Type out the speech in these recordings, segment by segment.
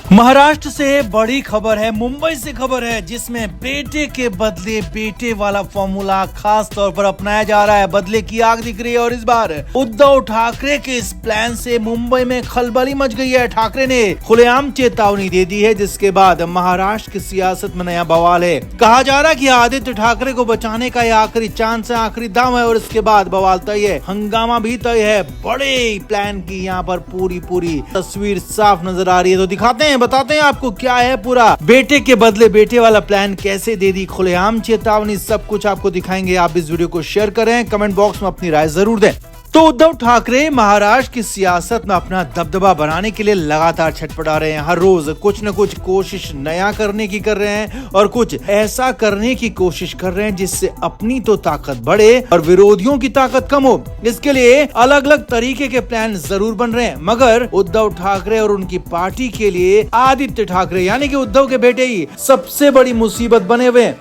महाराष्ट्र से बड़ी खबर है, मुंबई से खबर है जिसमें बेटे के बदले बेटे वाला फॉर्मूला खास तौर पर अपनाया जा रहा है। बदले की आग दिख रही है और इस बार उद्धव ठाकरे के इस प्लान से मुंबई में खलबली मच गई है। ठाकरे ने खुलेआम चेतावनी दे दी है, जिसके बाद महाराष्ट्र की सियासत में नया बवाल है। कहा जा रहा है कि आदित्य ठाकरे को बचाने का यह आखिरी चांस है, आखिरी दम है और इसके बाद बवाल तय है, हंगामा भी तय है। बड़े प्लान की यहाँ पर पूरी तस्वीर साफ नजर आ रही है, तो दिखाते हैं, बताते हैं आपको क्या है पूरा बेटे के बदले बेटे वाला प्लान, कैसे दे दी खुलेआम चेतावनी, सब कुछ आपको दिखाएंगे। आप इस वीडियो को शेयर करें, कमेंट बॉक्स में अपनी राय जरूर दें। तो उद्धव ठाकरे महाराष्ट्र की सियासत में अपना दबदबा बनाने के लिए लगातार छटपटा रहे हैं। हर रोज कुछ न कुछ कोशिश नया करने की कर रहे हैं और कुछ ऐसा करने की कोशिश कर रहे हैं जिससे अपनी तो ताकत बढ़े और विरोधियों की ताकत कम हो। इसके लिए अलग अलग तरीके के प्लान जरूर बन रहे हैं, मगर उद्धव ठाकरे और उनकी पार्टी के लिए आदित्य ठाकरे यानी कि उद्धव के बेटे ही सबसे बड़ी मुसीबत बने हुए हैं।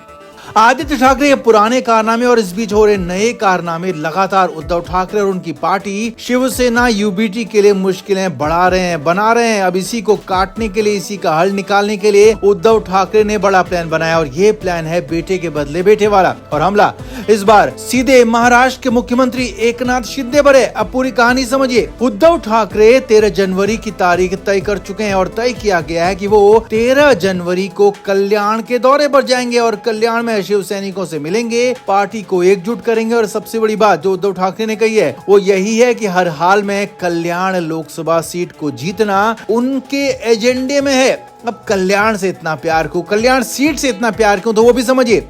आदित्य ठाकरे के पुराने कारनामे और इस बीच हो रहे नए कारनामे लगातार उद्धव ठाकरे और उनकी पार्टी शिवसेना यूबीटी के लिए मुश्किलें बढ़ा रहे हैं, बना रहे हैं। अब इसी को काटने के लिए, इसी का हल निकालने के लिए उद्धव ठाकरे ने बड़ा प्लान बनाया और ये प्लान है बेटे के बदले बेटे वाला। और हमला इस बार सीधे महाराष्ट्र के मुख्यमंत्री एकनाथ शिंदे पर है। अब पूरी कहानी समझिए। उद्धव ठाकरे 13 जनवरी की तारीख तय कर चुके हैं और तय किया गया है कि वो 13 जनवरी को कल्याण के दौरे पर जाएंगे और कल्याण में शिव सैनिकों से मिलेंगे, पार्टी को एकजुट करेंगे। और सबसे बड़ी बात जो उद्धव ठाकरे ने कही है वो यही है कि हर हाल में कल्याण लोकसभा सीट को जीतना उनके एजेंडे में है। अब कल्याण से इतना प्यार क्यों, कल्याण सीट से इतना प्यार क्यों, तो वो भी समझिए।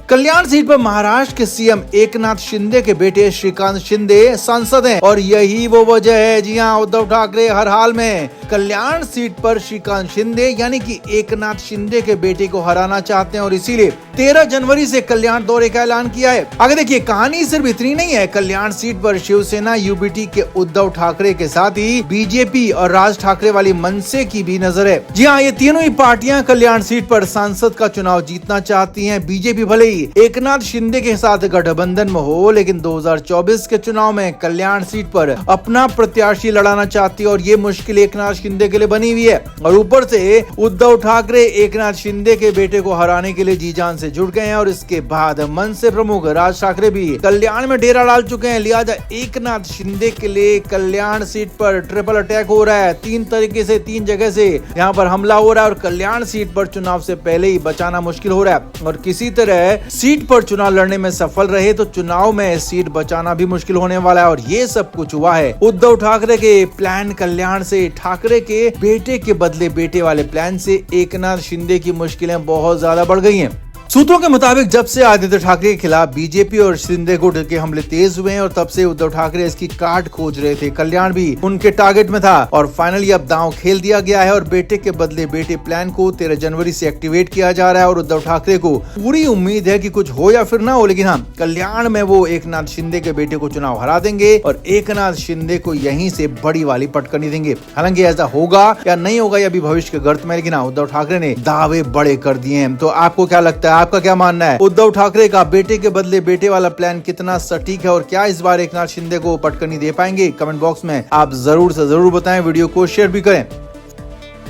कल्याण सीट पर महाराष्ट्र के सीएम एकनाथ शिंदे के बेटे श्रीकांत शिंदे सांसद हैं और यही वो वजह है। जी हाँ, उद्धव ठाकरे हर हाल में कल्याण सीट पर श्रीकांत शिंदे यानी कि एकनाथ शिंदे के बेटे को हराना चाहते हैं और इसीलिए 13 जनवरी से कल्याण दौरे का ऐलान किया है। आगे देखिए, कहानी सिर्फ इतनी नहीं है। कल्याण सीट पर शिवसेना यूबीटी के उद्धव ठाकरे के साथ ही बीजेपी और राज ठाकरे वाली मनसे की भी नजर है। जी हाँ, ये तीनों ही पार्टियां कल्याण सीट पर सांसद का चुनाव जीतना चाहती है। बीजेपी भले ही एकनाथ शिंदे के साथ गठबंधन में हो, लेकिन 2024 के चुनाव में कल्याण सीट पर अपना प्रत्याशी लड़ाना चाहती है और ये मुश्किल एकनाथ शिंदे के लिए बनी हुई है। और ऊपर से उद्धव ठाकरे एकनाथ शिंदे के बेटे को हराने के लिए जी जान से जुड़ गए हैं और इसके बाद मनसे प्रमुख राज ठाकरे भी कल्याण में डेरा डाल चुके हैं। लिहाजा एकनाथ शिंदे के लिए कल्याण सीट पर ट्रिपल अटैक हो रहा है। 3 तरीके से, 3 जगह से यहाँ पर हमला हो रहा है और कल्याण सीट पर चुनाव से पहले ही बचाना मुश्किल हो रहा है। और किसी तरह सीट पर चुनाव लड़ने में सफल रहे तो चुनाव में सीट बचाना भी मुश्किल होने वाला है। और ये सब कुछ हुआ है उद्धव ठाकरे के प्लान कल्याण से। ठाकरे के बेटे के बदले बेटे वाले प्लान से एकनाथ शिंदे की मुश्किलें बहुत ज्यादा बढ़ गई हैं। सूत्रों के मुताबिक जब से आदित्य ठाकरे के खिलाफ बीजेपी और शिंदे गुट के हमले तेज हुए हैं और तब से उद्धव ठाकरे इसकी काट खोज रहे थे। कल्याण भी उनके टारगेट में था और फाइनली अब दांव खेल दिया गया है और बेटे के बदले बेटे प्लान को 13 जनवरी से एक्टिवेट किया जा रहा है। और उद्धव ठाकरे को पूरी उम्मीद है कि कुछ हो या फिर ना हो, लेकिन हाँ, कल्याण में वो एकनाथ शिंदे के बेटे को चुनाव हरा देंगे और एकनाथ शिंदे को यहीं से बड़ी वाली पटकनी देंगे। हालांकि ऐसा होगा या नहीं होगा ये अभी भविष्य के गर्त में, लेकिन हाँ, उद्धव ठाकरे ने दावे बड़े कर दिए हैं। तो आपको क्या लगता है, आपका क्या मानना है? उद्धव ठाकरे का बेटे के बदले बेटे वाला प्लान कितना सटीक है और क्या इस बार एकनाथ शिंदे को पटकनी दे पाएंगे? कमेंट बॉक्स में आप जरूर से जरूर बताएं, वीडियो को शेयर भी करें।